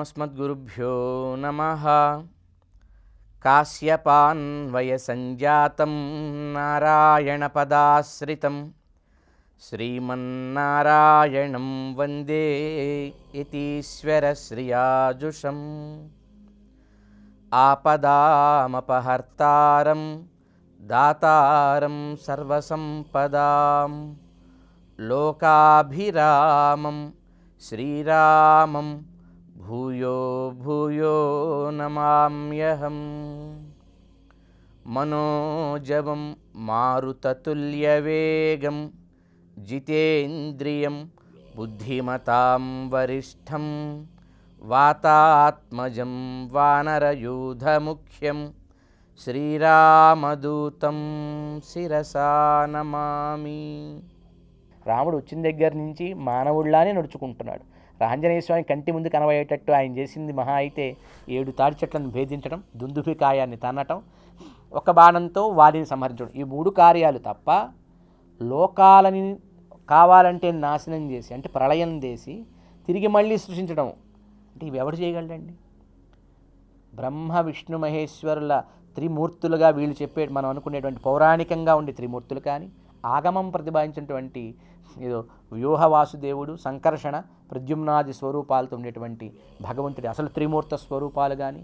अस्मद्गुरुभ्यो नमः। काश्यपान्वयसञ्जातं नारायणपदाश्रितं श्रीमन्नारायणं वन्दे यतीश्वरश्रियाजुषम्। आपदामपहर्तारं दातारं सर्वसम्पदां लोकाभिरामं श्रीरामं भूयो भूयो नमाम्यहम्। मनोजवं मारुततुल्यवेगं जितेन्द्रियं बुद्धिमतां वरिष्ठं वातात्मजं वानरयूथमुख्यं శ్రీరామదూతం శిరసా నమామి. రాముడు వచ్చిన దగ్గర నుంచి మానవుళ్లానే నడుచుకుంటున్నాడు. ఆంజనేయ స్వామి కంటి ముందు కనబడేటట్టు ఆయన చేసింది మహా అయితే 7 తాడి చెట్లను భేదించడం, దుందుభికాయాన్ని తన్నటం, ఒక బాణంతో వారిని సంహరించడం. ఈ 3 కార్యాలు తప్ప లోకాలని కావాలంటే నాశనం చేసి, అంటే ప్రళయం చేసి తిరిగి మళ్ళీ సృష్టించడం అంటే ఇవి ఎవరు చేయగలరండి? బ్రహ్మ విష్ణు మహేశ్వరుల త్రిమూర్తులుగా వీళ్ళు చెప్పే మనం అనుకునేటువంటి పౌరాణికంగా ఉండే త్రిమూర్తులు కానీ, ఆగమం ప్రతిపాదించినటువంటి ఏదో వ్యూహ వాసుదేవుడు, సంకర్షణ, ప్రద్యుమ్నాది స్వరూపాలతో ఉండేటువంటి భగవంతుడి అసలు త్రిమూర్త స్వరూపాలు కానీ,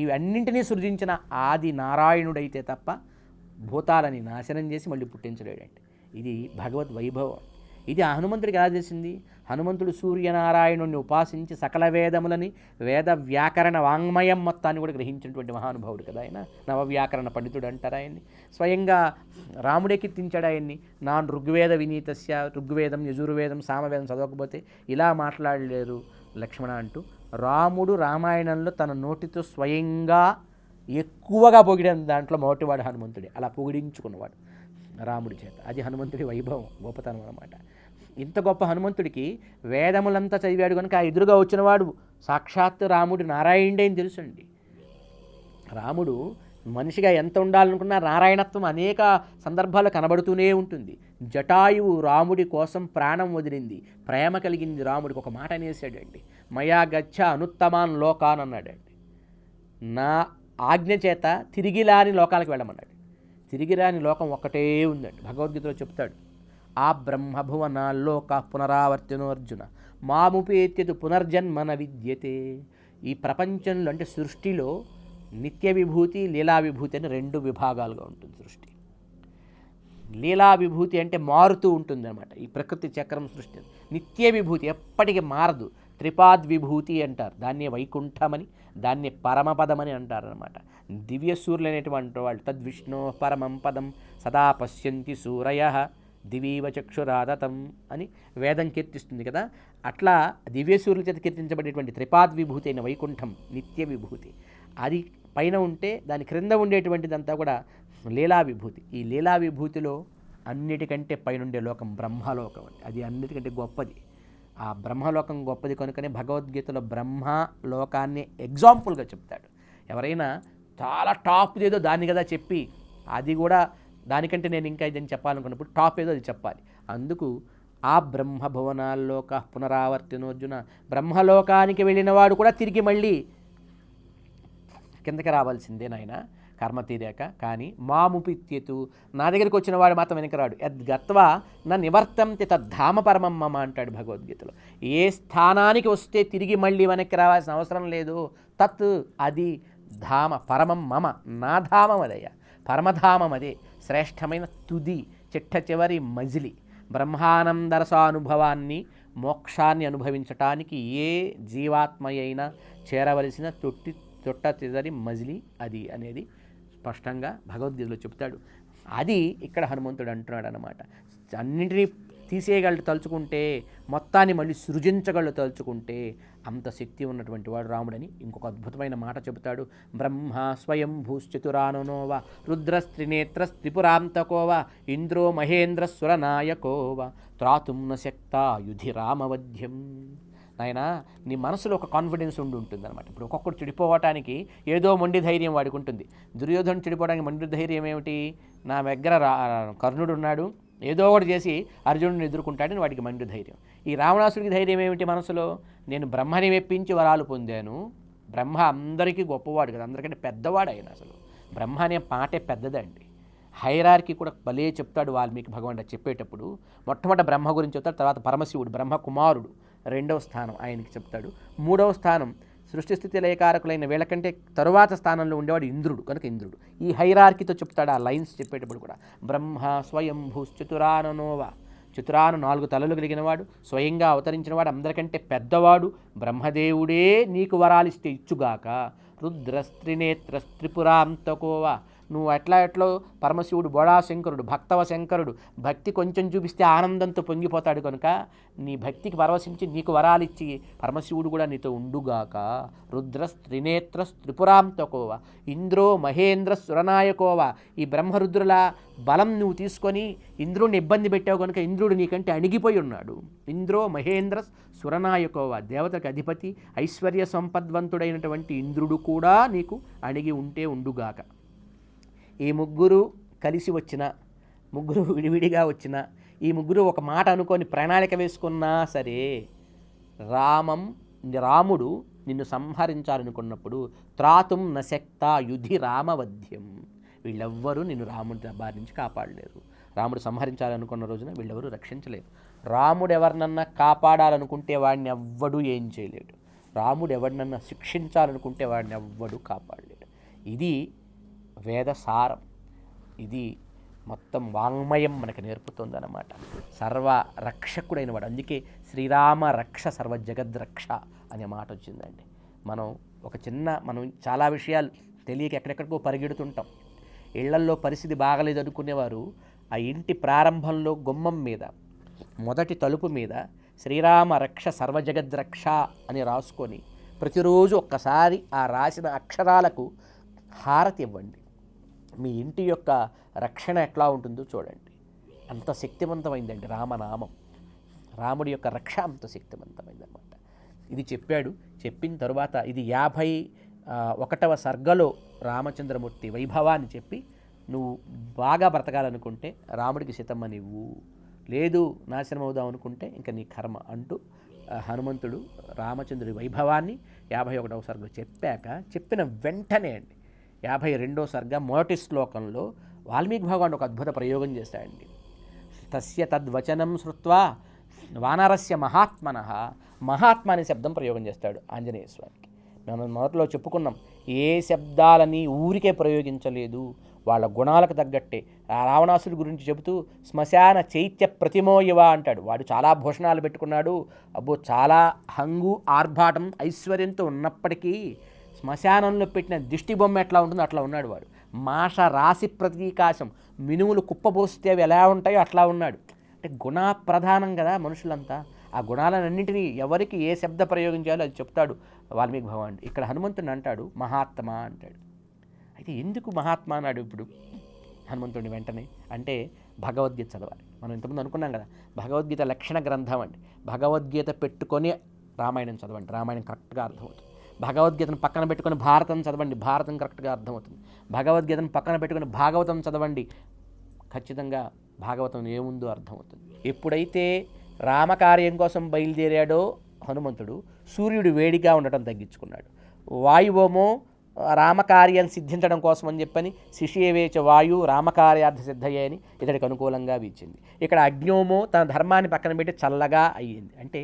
ఇవన్నింటినీ సృజించిన ఆది నారాయణుడైతే తప్ప భూతాలని నాశనం చేసి మళ్ళీ పుట్టించలేడండి. ఇది భగవద్ వైభవం. ఇది ఆ హనుమంతుడికి ఎలా తెలిసింది? హనుమంతుడు సూర్యనారాయణుడిని ఉపాసించి సకల వేదములని, వేద వ్యాకరణ వాంగ్మయం మొత్తాన్ని కూడా గ్రహించినటువంటి మహానుభావుడు కదా ఆయన. నవవ్యాకరణ పండితుడు అంటారు ఆయన్ని. స్వయంగా రాముడే కీర్తించాడు ఆయన్ని. నాన్ ఋగ్వేద వినీతస్య, ఋగ్వేదం యజుర్వేదం సామవేదం చదవకపోతే ఇలా మాట్లాడలేరు లక్ష్మణ అంటూ రాముడు రామాయణంలో తన నోటితో స్వయంగా ఎక్కువగా పొగిడిన దాంట్లో మొదటివాడు హనుమంతుడే. అలా పొగిడించుకున్నవాడు రాముడి చేత. అది హనుమంతుడి వైభవం, గొప్పతనం అన్నమాట. ఇంత గొప్ప హనుమంతుడికి వేదములంతా చదివాడు కనుక ఆ ఎదురుగా వచ్చినవాడు సాక్షాత్ రాముడు నారాయణుడే అని తెలుసండి. రాముడు మనిషిగా ఎంత ఉండాలనుకున్నా నారాయణత్వం అనేక సందర్భాల్లో కనబడుతూనే ఉంటుంది. జటాయువు రాముడి కోసం ప్రాణం వదిలింది, ప్రేమ కలిగింది రాముడికి. ఒక మాట అనేసాడండి, మయా గచ్చ అనుత్తమాన్ లోకాన్ అన్నాడండి. నా ఆజ్ఞ చేత తిరిగిలాని లోకాలకు వెళ్ళమన్నాడు. తిరిగిరాని లోకం ఒక్కటే ఉందండి. భగవద్గీతలో చెప్తాడు, ఆ బ్రహ్మభువనాల్లోక పునరావర్తినోర్జున మాముపేత్యతు పునర్జన్మన విద్యతే. ఈ ప్రపంచంలో అంటే సృష్టిలో నిత్య విభూతి, లీలా విభూతి అని 2 విభాగాలుగా ఉంటుంది సృష్టి. లీలా విభూతి అంటే మారుతూ ఉంటుంది అనమాట. ఈ ప్రకృతి చక్రం సృష్టి. నిత్య విభూతి ఎప్పటికీ మారదు, త్రిపాద్ విభూతి అంటారు. దాన్నే వైకుంఠమని, దాన్ని పరమపదమని అంటారనమాట. దివ్య సూర్యులు అనేటువంటి వాళ్ళు తద్విష్ణో పరమం పదం సదా పశ్యంతి సూరయ దివీవ చక్షురాదతం అని వేదం కీర్తిస్తుంది కదా. అట్లా దివ్య సూర్యుల చేత కీర్తించబడేటువంటి త్రిపాద్ విభూతి అయిన వైకుంఠం నిత్య విభూతి. అది పైన ఉంటే దాని క్రింద ఉండేటువంటిదంతా కూడా లీలా విభూతి. ఈ లీలా విభూతిలో అన్నిటికంటే పైనుండే లోకం బ్రహ్మలోకం అండి. అది అన్నిటికంటే గొప్పది. ఆ బ్రహ్మలోకం గొప్పది కనుకనే భగవద్గీతలో బ్రహ్మలోకాన్ని ఎగ్జాంపుల్గా చెప్తాడు. ఎవరైనా చాలా టాప్ ఏదో దాన్ని కదా చెప్పి, అది కూడా దానికంటే నేను ఇంకా ఇదని చెప్పాలనుకున్నప్పుడు టాప్ ఏదో అది చెప్పాలి. అందుకు ఆ బ్రహ్మభువనాల్లోక పునరావర్తినోర్జున, బ్రహ్మలోకానికి వెళ్ళినవాడు కూడా తిరిగి మళ్ళీ కిందకి రావాల్సిందే నాయన కర్మ తీరాక. కానీ మాముపిత్యతు, నా దగ్గరికి వచ్చిన వాడు మాత్రం వెనకరాడు. యద్గత్వా నా నివర్తంతి తద్ధామ పరమం మమ అంటాడు భగవద్గీతలో. ఏ స్థానానికి వస్తే తిరిగి మళ్ళీ వెనక్కి రావాల్సిన అవసరం లేదు. తత్ అది ధామ పరమం మమ, నా ధామం అదయ్యా, పరమధామం అదే, శ్రేష్టమైన తుది, చిట్ట చివరి మజిలి. బ్రహ్మానందరసానుభవాన్ని, మోక్షాన్ని అనుభవించటానికి ఏ జీవాత్మ అయినా చేరవలసిన తొట్ట చివరి మజిలి అది అనేది స్పష్టంగా భగవద్గీతలో చెప్తాడు. అది ఇక్కడ హనుమంతుడు అంటున్నాడు అన్నమాట. అన్నింటినీ తీసేయగలడు తలుచుకుంటే, మొత్తాన్ని మళ్ళీ సృజించగలడు తలుచుకుంటే. అంత శక్తి ఉన్నటువంటి వాడు రాముడని ఇంకొక అద్భుతమైన మాట చెబుతాడు. బ్రహ్మ స్వయం భూశ్చతురానునోవ రుద్రస్త్రినేత్రస్త్రిపురాంతకోవ ఇంద్రో మహేంద్రస్వరనాయకోవ త్రాతుం న శక్తా యుధి రామవధ్యం. నాయన నీ మనసులో ఒక కాన్ఫిడెన్స్ ఉంటుంది అనమాట. ఇప్పుడు ఒక్కొక్కడు చెడిపోవటానికి ఏదో మొండి ధైర్యం వాడికి ఉంటుంది. దుర్యోధను చెడిపోవడానికి మొండి ధైర్యం ఏమిటి? నా దగ్గర కర్ణుడు ఉన్నాడు, ఏదో ఒకటి చేసి అర్జునుడిని ఎదుర్కొంటాడని వాడికి మండు ధైర్యం. ఈ రావణాసుడికి ధైర్యం ఏమిటి మనసులో? నేను బ్రహ్మని మెప్పించి వరాలు పొందాను. బ్రహ్మ అందరికీ గొప్పవాడు కదా, అందరికంటే పెద్దవాడు ఆయన. అసలు బ్రహ్మ అనే పాటే పెద్దదండి. హైరార్కీ కూడా భలే చెప్తాడు వాల్మీకి భగవానుడు చెప్పేటప్పుడు. మొట్టమొదటి బ్రహ్మ గురించి చెప్తాడు, తర్వాత పరమశివుడు బ్రహ్మ కుమారుడు 2వ స్థానం ఆయనకి చెప్తాడు. 3వ స్థానం సృష్టి స్థితి లయకారకులైన వీళ్ళకంటే తరువాత స్థానంలో ఉండేవాడు ఇంద్రుడు కనుక ఇంద్రుడు. ఈ హైరార్కీతో చెప్తాడు ఆ లైన్స్ చెప్పేటప్పుడు కూడా. బ్రహ్మ స్వయంభూ చతురాననోవా, చతురాను 4 తలలు కలిగినవాడు, స్వయంగా అవతరించినవాడు, అందరికంటే పెద్దవాడు బ్రహ్మదేవుడే నీకు వరాలిస్తే ఇచ్చుగాక. రుద్రస్త్రినేత్రస్త్రిపురాంతకోవా, నువ్వు ఎట్లో పరమశివుడు బోళాశంకరుడు, భక్తవ శంకరుడు, భక్తి కొంచెం చూపిస్తే ఆనందంతో పొంగిపోతాడు కనుక నీ భక్తికి పరవశించి నీకు వరాలిచ్చి పరమశివుడు కూడా నీతో ఉండుగాక. రుద్రస్త్రినేత్రస్త్రిపురాంతకోవ, ఇంద్రో మహేంద్ర సురనాయకోవ, ఈ బ్రహ్మరుద్రుల బలం నువ్వు తీసుకొని ఇంద్రుడిని ఇబ్బంది పెట్టావు కనుక ఇంద్రుడు నీకంటే అణిగిపోయి ఉన్నాడు. ఇంద్రో మహేంద్ర సురనాయకోవ, దేవతలకు అధిపతి ఐశ్వర్య సంపద్వంతుడైనటువంటి ఇంద్రుడు కూడా నీకు అణిగి ఉంటే ఉండుగాక. ఈ ముగ్గురు కలిసి వచ్చిన, ముగ్గురు విడివిడిగా వచ్చిన, ఈ ముగ్గురు ఒక మాట అనుకొని ప్రణాళిక వేసుకున్నా సరే రాముడు నిన్ను సంహరించాలనుకున్నప్పుడు త్రాతుం నశక్త యుధి రామవధ్యం, వీళ్ళెవ్వరూ నిన్ను రాముడి బారి నుంచి కాపాడలేరు. రాముడు సంహరించాలనుకున్న రోజున వీళ్ళెవరూ రక్షించలేరు. రాముడు ఎవరినన్నా కాపాడాలనుకుంటే వాడిని ఎవ్వడూ ఏం చేయలేడు. రాముడు ఎవరినన్నా శిక్షించాలనుకుంటే వాడిని ఎవ్వడూ కాపాడలేడు. ఇది వేదసారం, ఇది మొత్తం వాంగ్మయం మనకు నేర్పుతుందన్నమాట. సర్వ రక్షకుడైన వాడు, అందుకే శ్రీరామ రక్ష సర్వ జగద్రక్ష అనే మాట వచ్చిందండి. మనం చాలా విషయాలు తెలియక ఎక్కడెక్కడికో పరిగెడుతుంటాం. ఇళ్లల్లో పరిస్థితి బాగలేదు అనుకునేవారు ఆ ఇంటి ప్రారంభంలో గుమ్మం మీద మొదటి తలుపు మీద శ్రీరామ రక్ష సర్వజగద్రక్ష అని రాసుకొని ప్రతిరోజు ఒక్కసారి ఆ రాసిన అక్షరాలకు హారతి ఇవ్వండి. మీ ఇంటి యొక్క రక్షణ ఎట్లా ఉంటుందో చూడండి. అంత శక్తివంతమైందండి రామనామం. రాముడి యొక్క రక్ష అంత శక్తివంతమైందన్నమాట. ఇది చెప్పాడు. చెప్పిన తరువాత ఇది 51వ సర్గలో రామచంద్రమూర్తి వైభవాన్ని చెప్పి, నువ్వు బాగా బ్రతకాలనుకుంటే రాముడికి శతమ్మనివ్వు, లేదు నాశనం అవుదాం అనుకుంటే ఇంకా నీ కర్మ అంటూ హనుమంతుడు రామచంద్రుడి వైభవాన్ని 51వ సర్గలో చెప్పిన వెంటనే అండి 52వ సర్గ మొదటి శ్లోకంలో వాల్మీకి భగవానుడు ఒక అద్భుత ప్రయోగం చేశాడండి. తస్య తద్వచనం శ్రుత్వా వానరస్య మహాత్మనః, మహాత్మ అనే శబ్దం ప్రయోగం చేస్తాడు ఆంజనేయ స్వామికి. మనం మొదట్లో చెప్పుకున్నాం, ఏ శబ్దాలని ఊరికే ప్రయోగించలేదు, వాళ్ళ గుణాలకు తగ్గట్టే. ఆ రావణాసుడి గురించి చెబుతూ శ్మశాన చైత్య ప్రతిమోయవ అంటాడు. వాడు చాలా భూషణాలు పెట్టుకున్నాడు, అబ్బో చాలా హంగు ఆర్భాటం ఐశ్వర్యంతో ఉన్నప్పటికీ శ్మశానంలో పెట్టిన దిష్టి బొమ్మ ఎట్లా ఉంటుందో అట్లా ఉన్నాడు వాడు. మాష రాశి ప్రతీకాశం, మినుములు కుప్పబోస్తే అవి ఎలా ఉంటాయో అట్లా ఉన్నాడు. అంటే గుణప్రధానం కదా మనుషులంతా. ఆ గుణాలన్నింటినీ ఎవరికి ఏ శబ్ద ప్రయోగం చేయాలో అది చెప్తాడు వాల్మీకి భగవానుడు. ఇక్కడ హనుమంతుడిని అంటాడు మహాత్మా అంటాడు. అయితే ఎందుకు మహాత్మా అన్నాడు ఇప్పుడు హనుమంతుడిని వెంటనే అంటే భగవద్గీత చదవాలి. మనం ఇంతకుముందు అనుకున్నాం కదా, భగవద్గీత లక్షణ గ్రంథం అండి. భగవద్గీత పెట్టుకొని రామాయణం చదవండి, రామాయణం కరెక్ట్గా అర్థమవుతుంది. భగవద్గీతను పక్కన పెట్టుకొని భారతం చదవండి, భారతం కరెక్ట్గా అర్థమవుతుంది. భగవద్గీతను పక్కన పెట్టుకొని భాగవతం చదవండి, ఖచ్చితంగా భాగవతం ఏముందో అర్థమవుతుంది. ఎప్పుడైతే రామకార్యం కోసం బయలుదేరాడో హనుమంతుడు, సూర్యుడు వేడిగా ఉండటం తగ్గించుకున్నాడు. వాయువేమో రామకార్యాన్ని సిద్ధించడం కోసం అని చెప్పని శిశియవేచ వాయు రామకార్యార్థ సిద్ధయ్యే అని ఇతడికి అనుకూలంగా వీచింది. ఇక్కడ అగ్నిమో తన ధర్మాన్ని పక్కన పెట్టి చల్లగా అయ్యింది. అంటే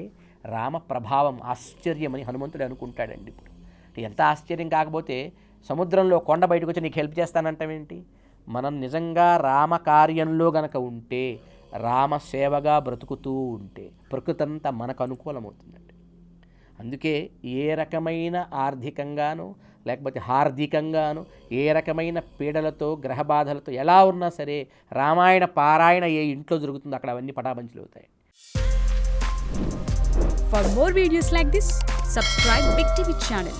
రామ ప్రభావం ఆశ్చర్యమని హనుమంతుడు అనుకుంటాడండి. ఇప్పుడు ఎంత ఆశ్చర్యం కాకపోతే సముద్రంలో కొండ బయటకు వచ్చి నీకు హెల్ప్ చేస్తానంటావేంటి? మనం నిజంగా రామకార్యంలో గనక ఉంటే, రామసేవగా బ్రతుకుతూ ఉంటే ప్రకృతి అంతా మనకు అనుకూలమవుతుందండి. అందుకే ఏ రకమైన ఆర్థికంగానో లేకపోతే హార్దికంగానో ఏ రకమైన పీడలతో గ్రహబాధలతో ఎలా ఉన్నా సరే రామాయణ పారాయణ ఏ ఇంట్లో జరుగుతుందో అక్కడ అవన్నీ పటాపంచలు అవుతాయి. For more videos like this, subscribe Big TV channel.